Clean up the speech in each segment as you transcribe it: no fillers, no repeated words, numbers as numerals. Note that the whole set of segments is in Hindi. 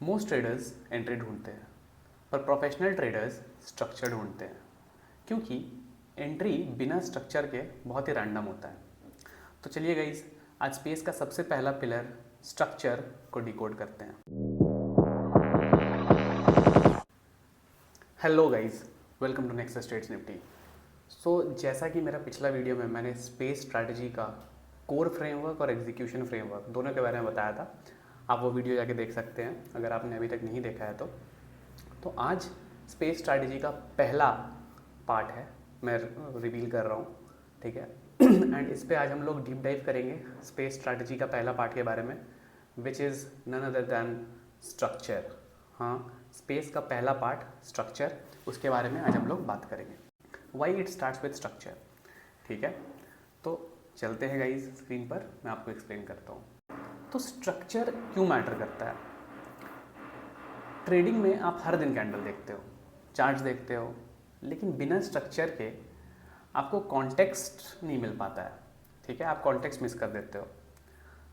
मोस्ट ट्रेडर्स एंट्री ढूंढते हैं पर प्रोफेशनल ट्रेडर्स स्ट्रक्चर ढूंढते हैं, क्योंकि एंट्री बिना स्ट्रक्चर के बहुत ही रैंडम होता है। तो चलिए गाइस, आज स्पेस का सबसे पहला पिलर स्ट्रक्चर को डिकोड करते हैं। Hello guys, welcome to Nexus Trades Nifty. So जैसा कि मेरा पिछला वीडियो में मैंने स्पेस स्ट्रैटेजी का कोर फ्रेमवर्क और एग्जीक्यूशन फ्रेमवर्क दोनों के बारे में बताया था, आप वो वीडियो जाके देख सकते हैं अगर आपने अभी तक नहीं देखा है तो आज स्पेस स्ट्रैटेजी का पहला पार्ट है, मैं रिवील कर रहा हूँ, ठीक है। एंड इस पे आज हम लोग डीप डाइव करेंगे स्पेस स्ट्रैटेजी का पहला पार्ट के बारे में, which is none other than structure. हाँ, स्पेस का पहला पार्ट स्ट्रक्चर, उसके बारे में आज हम लोग बात करेंगे। Why it starts with structure, ठीक है। तो चलते हैं गाइज स्क्रीन पर, मैं आपको एक्सप्लेन करता हूँ। तो स्ट्रक्चर क्यों मैटर करता है? ट्रेडिंग में आप हर दिन कैंडल देखते हो, चार्ट्स देखते हो, लेकिन बिना स्ट्रक्चर के आपको कॉन्टेक्स्ट नहीं मिल पाता है, ठीक है। आप कॉन्टेक्स्ट मिस कर देते हो।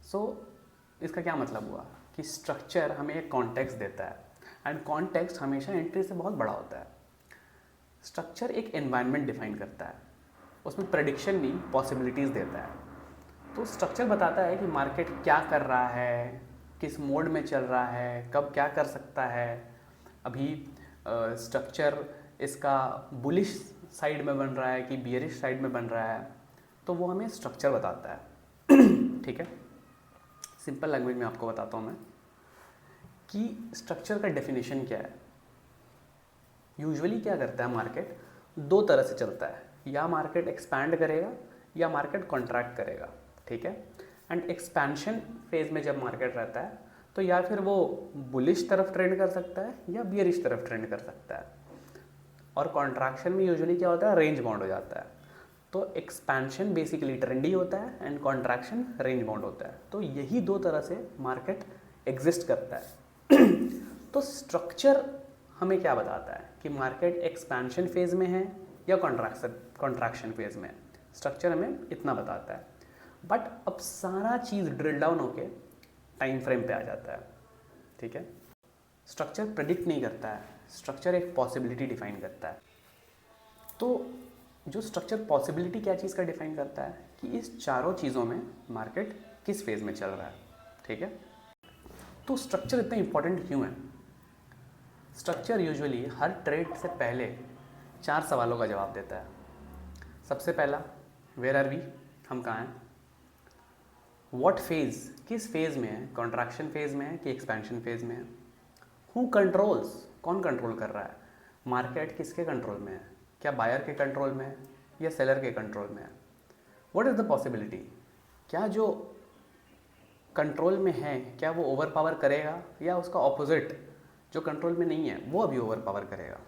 सो इसका क्या मतलब हुआ कि स्ट्रक्चर हमें एक कॉन्टेक्स्ट देता है, एंड कॉन्टेक्स्ट हमेशा एंट्री से बहुत बड़ा होता है। स्ट्रक्चर एक एनवायरनमेंट डिफाइन करता है, उसमें प्रेडिक्शन नहीं, पॉसिबिलिटीज़ देता है। तो स्ट्रक्चर बताता है कि मार्केट क्या कर रहा है, किस मोड में चल रहा है, कब क्या कर सकता है। अभी स्ट्रक्चर इसका बुलिश साइड में बन रहा है कि बियरिश साइड में बन रहा है, तो वो हमें स्ट्रक्चर बताता है। ठीक है, सिंपल लैंग्वेज में आपको बताता हूँ मैं कि स्ट्रक्चर का डेफिनेशन क्या है। यूजुअली क्या करता है, मार्केट दो तरह से चलता है, या मार्केट एक्सपैंड करेगा या मार्केट कॉन्ट्रैक्ट करेगा, ठीक है। एंड एक्सपेंशन फेज में जब मार्केट रहता है तो या फिर वो बुलिश तरफ ट्रेंड कर सकता है या बियरिश तरफ ट्रेंड कर सकता है। और कॉन्ट्रैक्शन में यूजुअली क्या होता है, रेंज बाउंड हो जाता है। तो एक्सपेंशन बेसिकली ट्रेंडी होता है एंड कॉन्ट्रैक्शन रेंज बाउंड होता है। तो यही दो तरह से मार्केट एग्जिस्ट करता है। तो स्ट्रक्चर हमें क्या बताता है कि मार्केट एक्सपेंशन फेज में है या कॉन्ट्रैक्शन फेज में है। स्ट्रक्चर हमें इतना बताता है। बट अब सारा चीज़ ड्रिल डाउन होके टाइम फ्रेम पे आ जाता है, ठीक है। स्ट्रक्चर प्रेडिक्ट नहीं करता है, स्ट्रक्चर एक पॉसिबिलिटी डिफाइन करता है। तो जो स्ट्रक्चर पॉसिबिलिटी क्या चीज़ का डिफाइन करता है कि इस चारों चीज़ों में मार्केट किस फेज में चल रहा है, ठीक है। तो स्ट्रक्चर इतना इंपॉर्टेंट क्यों है? स्ट्रक्चर यूजुअली हर ट्रेड से पहले 4 सवालों का जवाब देता है। सबसे पहला, वेयर आर वी, हम कहाँ हैं। व्हाट फेज, किस फेज में है, कॉन्ट्रैक्शन फेज में है कि एक्सपेंशन फेज में है। हु कंट्रोल्स, कौन कंट्रोल कर रहा है, मार्केट किसके कंट्रोल में है, क्या बायर के कंट्रोल में है या सेलर के कंट्रोल में है। व्हाट इज़ द पॉसिबिलिटी, क्या जो कंट्रोल में है क्या वो ओवर पावर करेगा या उसका ऑपोजिट जो कंट्रोल में नहीं है वो अभी ओवर पावर करेगा।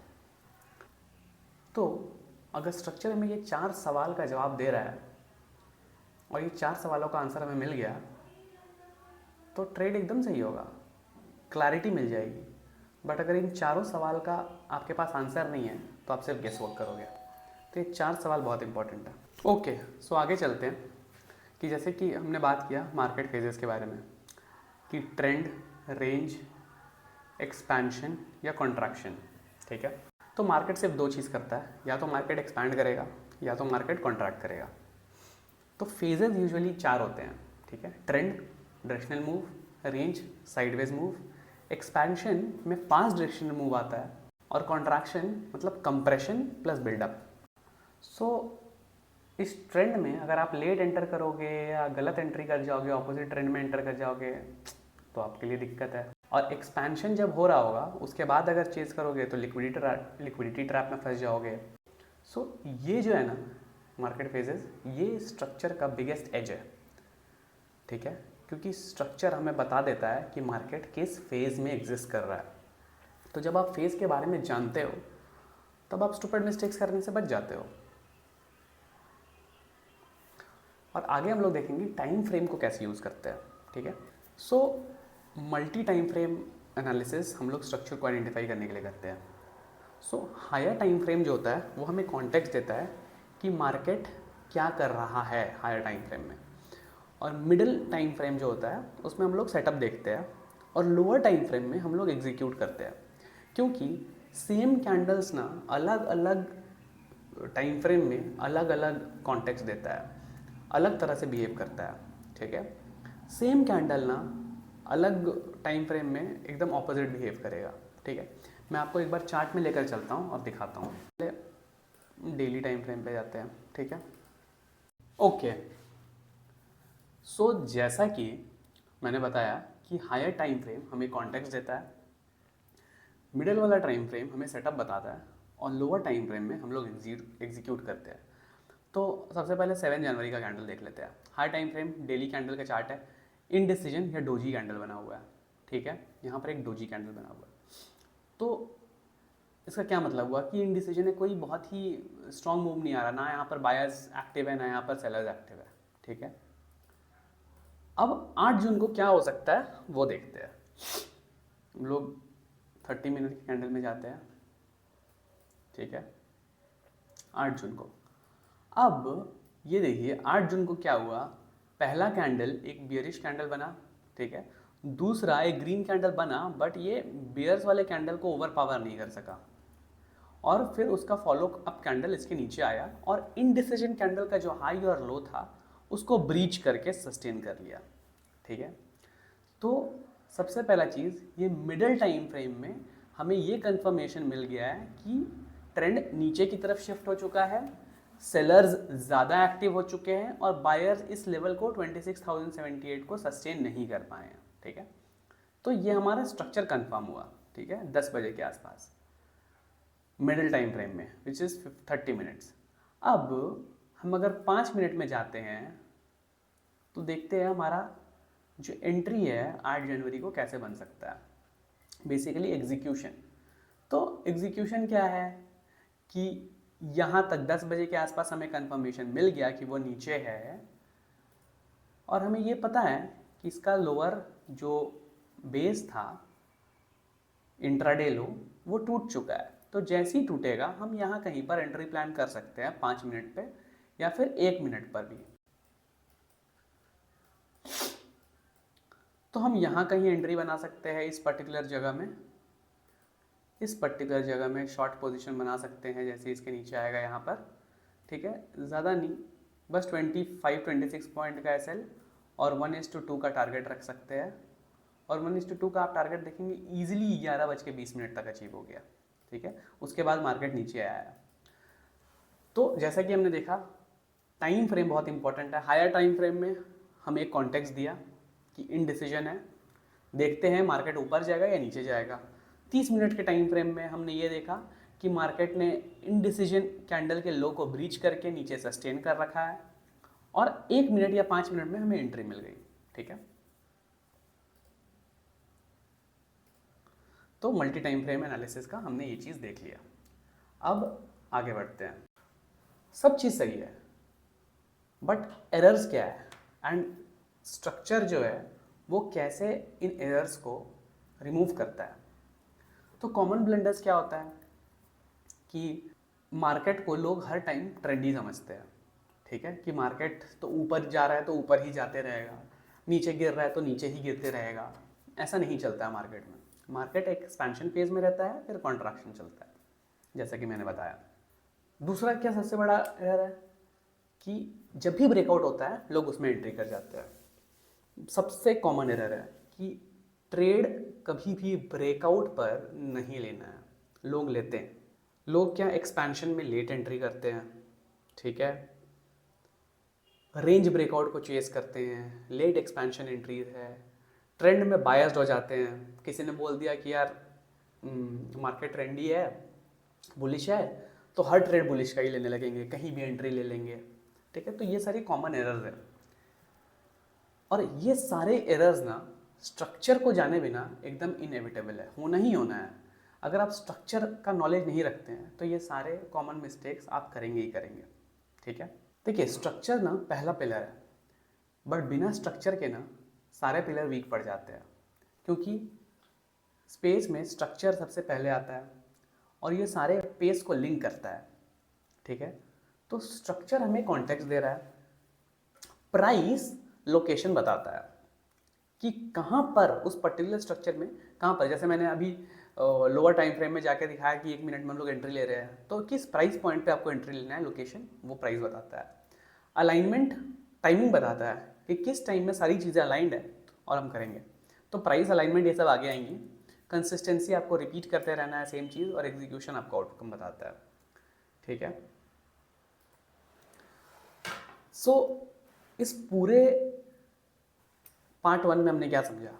तो अगर स्ट्रक्चर हमें ये 4 सवाल का जवाब दे रहा है और ये 4 सवालों का आंसर हमें मिल गया तो ट्रेड एकदम सही होगा, क्लैरिटी मिल जाएगी। बट अगर इन चारों सवाल का आपके पास आंसर नहीं है तो आप सिर्फ गेस वर्क करोगे। तो ये 4 सवाल बहुत इंपॉर्टेंट है। ओके, सो आगे चलते हैं कि जैसे कि हमने बात किया मार्केट फेजेस के बारे में कि ट्रेंड, रेंज, एक्सपेंशन या कॉन्ट्रैक्शन, ठीक है। तो मार्केट सिर्फ 2 चीज़ करता है, या तो मार्केट एक्सपैंड करेगा या तो मार्केट कॉन्ट्रैक्ट करेगा। तो फेजेस यूजुअली 4 होते हैं, ठीक है। Trend, directional move, range, sideways move. Expansion में 5 डायरेक्शनल मूव आता है और कॉन्ट्रैक्शन मतलब कंप्रेशन प्लस बिल्डअप। सो इस ट्रेंड में अगर आप लेट एंटर करोगे या गलत एंट्री कर जाओगे, ऑपोजिट ट्रेंड में एंटर कर जाओगे तो आपके लिए दिक्कत है। और एक्सपेंशन जब हो रहा होगा उसके बाद अगर चेज करोगे तो लिक्विडिटी ट्रैप में फंस जाओगे। सो ये जो है ना मार्केट फेजेस, ये स्ट्रक्चर का बिगेस्ट एज है, ठीक है। क्योंकि स्ट्रक्चर हमें बता देता है कि मार्केट किस फेज में एग्जिस्ट कर रहा है। तो जब आप फेज के बारे में जानते हो तब आप स्टूपिड मिस्टेक्स करने से बच जाते हो। और आगे हम लोग देखेंगे टाइम फ्रेम को कैसे यूज़ करते हैं, ठीक है। So multi time frame analysis हम लोग स्ट्रक्चर को आइडेंटिफाई करने के लिए करते हैं। सो हायर टाइम फ्रेम जो होता है वो हमें कॉन्टेक्स्ट देता है कि मार्केट क्या कर रहा है हायर टाइम फ्रेम में। और मिडिल टाइम फ्रेम जो होता है उसमें हम लोग सेटअप देखते हैं और लोअर टाइम फ्रेम में हम लोग एग्जीक्यूट करते हैं, क्योंकि सेम कैंडल्स ना अलग अलग टाइम फ्रेम में अलग अलग कॉन्टेक्स्ट देता है, अलग तरह से बिहेव करता है, ठीक है। सेम कैंडल ना अलग टाइम फ्रेम में एकदम ऑपोजिट बिहेव करेगा, ठीक है। मैं आपको एक बार चार्ट में लेकर चलता हूँ और दिखाता हूँ। पहले डेली टाइम फ्रेम पे जाते हैं, ठीक है। ओके, सो जैसा कि मैंने बताया कि हायर टाइम फ्रेम हमें कॉन्टेक्स्ट देता है, मिडिल वाला टाइम फ्रेम हमें सेटअप बताता है, और लोअर टाइम फ्रेम में हम लोग एग्जीक्यूट करते हैं। तो सबसे पहले 7 जनवरी का कैंडल देख लेते हैं। High time frame daily candle का चार्ट है, इनडिसीजन या डोजी कैंडल बना हुआ है, ठीक है। यहाँ पर एक डोजी कैंडल बना हुआ है। तो इसका क्या मतलब हुआ कि इनडिसीजन है, कोई बहुत ही स्ट्रॉन्ग मूव नहीं आ रहा, ना यहाँ पर बायर्स एक्टिव है ना यहाँ पर सेलर्स एक्टिव है, ठीक है। अब 8 जून को क्या हो सकता है वो देखते हैं। हम लोग 30 मिनट की कैंडल में जाते हैं, ठीक है, 8 जून को। अब ये देखिए 8 जून को क्या हुआ, पहला कैंडल एक बियरिश कैंडल बना, ठीक है। दूसरा एक ग्रीन कैंडल बना, बट ये बियर्स वाले कैंडल को ओवर पावर नहीं कर सका, और फिर उसका फॉलो अप कैंडल इसके नीचे आया और इनडिसीजन कैंडल का जो हाई और लो था उसको ब्रीच करके सस्टेन कर लिया, ठीक है। तो सबसे पहला चीज़, ये मिडिल टाइम फ्रेम में हमें ये कंफर्मेशन मिल गया है कि ट्रेंड नीचे की तरफ शिफ्ट हो चुका है, सेलर्स ज़्यादा एक्टिव हो चुके हैं और बायर्स इस लेवल को 26,078 को सस्टेन नहीं कर पाए हैं, ठीक है। तो ये हमारा स्ट्रक्चर कंफर्म हुआ, ठीक है, 10 बजे के आसपास मिडिल टाइम फ्रेम में, विच इज़ 30 मिनट्स। अब हम अगर 5 मिनट में जाते हैं तो देखते हैं हमारा जो एंट्री है 8 जनवरी को कैसे बन सकता है। Basically execution. तो एग्जीक्यूशन क्या है कि यहाँ तक 10 बजे के आसपास हमें कंफर्मेशन मिल गया कि वो नीचे है, और हमें ये पता है कि इसका लोअर जो बेस था इंट्राडे लो वो टूट चुका है। तो जैसे ही टूटेगा हम यहाँ कहीं पर एंट्री प्लान कर सकते हैं 5 मिनट पे या फिर 1 मिनट पर भी। तो हम यहाँ कहीं एंट्री बना सकते हैं इस पर्टिकुलर जगह में, इस पर्टिकुलर जगह में शॉर्ट पोजीशन बना सकते हैं, जैसे इसके नीचे आएगा यहाँ पर, ठीक है। ज़्यादा नहीं, बस 25-26 पॉइंट का एसएल और 1:2 का टारगेट रख सकते हैं, और 1:2 का आप टारगेट देखेंगे ईजिली 11:20 तक अचीव हो गया, ठीक है। उसके बाद मार्केट नीचे आया है। तो जैसा कि हमने देखा टाइम फ्रेम बहुत इंपॉर्टेंट है। हायर टाइम फ्रेम में हमें एक कॉन्टेक्स्ट दिया कि इनडिसीजन है, देखते हैं मार्केट ऊपर जाएगा या नीचे जाएगा। 30 मिनट के टाइम फ्रेम में हमने ये देखा कि मार्केट ने इनडिसीजन कैंडल के लो को ब्रीच करके नीचे सस्टेन कर रखा है, और 1 मिनट या 5 मिनट में हमें एंट्री मिल गई, ठीक है। तो मल्टी टाइम फ्रेम एनालिसिस का हमने ये चीज़ देख लिया। अब आगे बढ़ते हैं। सब चीज़ सही है, बट एरर्स क्या है, एंड स्ट्रक्चर जो है वो कैसे इन एरर्स को रिमूव करता है। तो कॉमन ब्लंडर्स क्या होता है कि मार्केट को लोग हर टाइम ट्रेंडी समझते हैं, ठीक है, कि मार्केट तो ऊपर जा रहा है तो ऊपर ही जाते रहेगा, नीचे गिर रहा है तो नीचे ही गिरते रहेगा। ऐसा नहीं चलता है मार्केट में। मार्केट एक एक्सपेंशन फेज में रहता है, फिर कॉन्ट्रैक्शन चलता है, जैसा कि मैंने बताया। दूसरा क्या सबसे बड़ा एरर है कि जब भी ब्रेकआउट होता है लोग उसमें एंट्री कर जाते हैं। सबसे कॉमन एरर है कि ट्रेड कभी भी ब्रेकआउट पर नहीं लेना है, लोग लेते हैं। लोग क्या एक्सपेंशन में लेट एंट्री करते हैं, ठीक है, रेंज ब्रेकआउट को चेस करते हैं, लेट एक्सपेंशन एंट्रीज है, ट्रेंड में बायस्ड हो जाते हैं। किसी ने बोल दिया कि यार मार्केट ट्रेंडी है, बुलिश है, तो हर ट्रेड बुलिश का ही लेने लगेंगे, कहीं भी एंट्री ले लेंगे, ठीक है। तो ये सारी कॉमन एरर्स है, और ये सारे एरर्स ना स्ट्रक्चर को जाने बिना एकदम इनएविटेबल है, होना ही होना है। अगर आप स्ट्रक्चर का नॉलेज नहीं रखते हैं तो ये सारे कॉमन मिस्टेक्स आप करेंगे ही करेंगे, ठीक है। देखिए स्ट्रक्चर ना पहला पिलर है, बट बिना स्ट्रक्चर के ना सारे पिलर वीक पड़ जाते हैं, क्योंकि स्पेस में स्ट्रक्चर सबसे पहले आता है और ये सारे पेस को लिंक करता है, ठीक है। तो स्ट्रक्चर हमें कॉन्टेक्स्ट दे रहा है, प्राइस लोकेशन बताता है कि कहाँ पर उस पर्टिकुलर स्ट्रक्चर में कहाँ पर, जैसे मैंने अभी लोअर टाइम फ्रेम में जाके दिखाया कि 1 मिनट में हम लोग एंट्री ले रहे हैं, तो किस प्राइस पॉइंट पे आपको एंट्री लेना है, लोकेशन वो प्राइस बताता है। अलाइनमेंट टाइमिंग बताता है कि किस टाइम में सारी चीज़ें अलाइंड है और हम करेंगे, तो प्राइस अलाइनमेंट ये सब आगे आएंगी। कंसिस्टेंसी आपको रिपीट करते रहना है सेम चीज़, और एग्जीक्यूशन आपको आउटकम बताता है, ठीक है। सो इस पूरे पार्ट 1 में हमने क्या समझा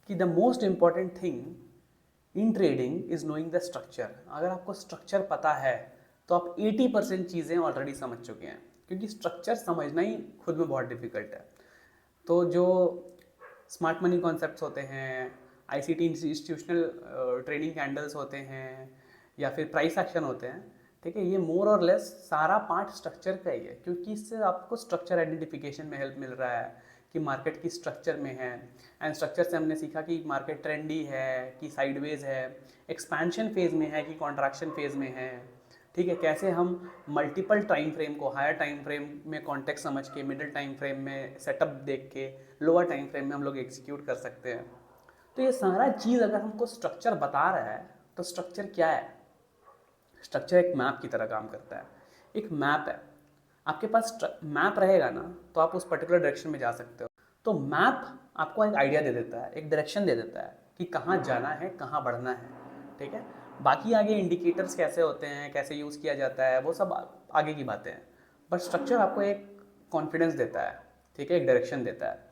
कि the most important thing in trading is knowing the structure. अगर आपको स्ट्रक्चर पता है तो आप 80% चीज़ें ऑलरेडी समझ चुके हैं, क्योंकि स्ट्रक्चर समझना ही खुद में बहुत डिफिकल्ट है। तो जो स्मार्ट मनी कॉन्सेप्ट्स होते हैं, आईसीटी इंस्टीट्यूशनल ट्रेडिंग कैंडल्स होते हैं, या फिर प्राइस एक्शन होते हैं, ठीक है, ये मोर और लेस सारा पार्ट स्ट्रक्चर का ही है, क्योंकि इससे आपको स्ट्रक्चर आइडेंटिफिकेशन में हेल्प मिल रहा है कि मार्केट की स्ट्रक्चर में है। एंड स्ट्रक्चर से हमने सीखा कि मार्केट ट्रेंडी है कि साइडवेज है, एक्सपेंशन फेज में है कि कॉन्ट्रैक्शन फेज में है, ठीक है। कैसे हम मल्टीपल टाइम फ्रेम को हायर टाइम फ्रेम में कॉन्टेक्स्ट समझ के, मिडिल टाइम फ्रेम में सेटअप देख के, लोअर टाइम फ्रेम में हम लोग एग्जीक्यूट कर सकते हैं। तो ये सारा चीज़ अगर हमको स्ट्रक्चर बता रहा है तो स्ट्रक्चर क्या है? स्ट्रक्चर एक मैप की तरह काम करता है। एक मैप है, आपके पास मैप रहेगा ना तो आप उस पर्टिकुलर डायरेक्शन में जा सकते हो। तो मैप आपको एक आइडिया दे देता है, एक डायरेक्शन दे देता है कि कहाँ जाना है, कहाँ बढ़ना है, ठीक है। बाकी आगे इंडिकेटर्स कैसे होते हैं, कैसे यूज़ किया जाता है, वो सब आगे की बातें हैं, बट स्ट्रक्चर आपको एक कॉन्फिडेंस देता है, ठीक है, एक डायरेक्शन देता है।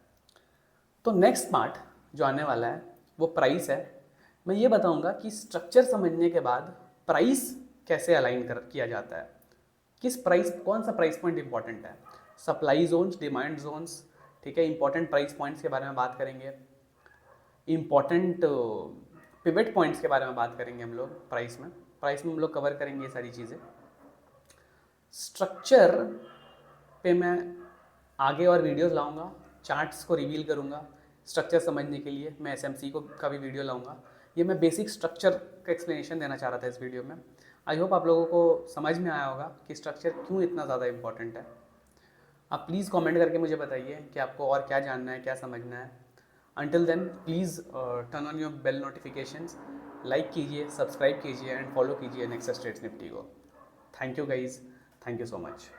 तो नेक्स्ट पार्ट जो आने वाला है वो प्राइस है। मैं ये बताऊंगा कि स्ट्रक्चर समझने के बाद प्राइस कैसे अलाइन किया जाता है, किस प्राइस, कौन सा प्राइस पॉइंट इंपॉर्टेंट है, सप्लाई जोन्स, डिमांड जोन्स, ठीक है, इंपॉर्टेंट प्राइस पॉइंट्स के बारे में बात करेंगे, इंपॉर्टेंट पिवट पॉइंट्स के बारे में बात करेंगे हम लोग प्राइस में हम लोग कवर करेंगे ये सारी चीज़ें। स्ट्रक्चर पे मैं आगे और वीडियोस लाऊंगा, चार्ट्स को रिवील करूंगा। स्ट्रक्चर समझने के लिए मैं एसएमसी का भी वीडियो लाऊंगा। ये मैं बेसिक स्ट्रक्चर का एक्सप्लेनेशन देना चाह रहा था इस वीडियो में। आई होप आप लोगों को समझ में आया होगा कि स्ट्रक्चर क्यों इतना ज़्यादा इंपॉर्टेंट है। आप प्लीज़ कमेंट करके मुझे बताइए कि आपको और क्या जानना है, क्या समझना है। Until then please turn on your bell notifications, like कीजिए, सब्सक्राइब कीजिए एंड फॉलो कीजिए नेक्स्ट ट्रेड्स निफ्टी को। Thank you guys, thank you so much.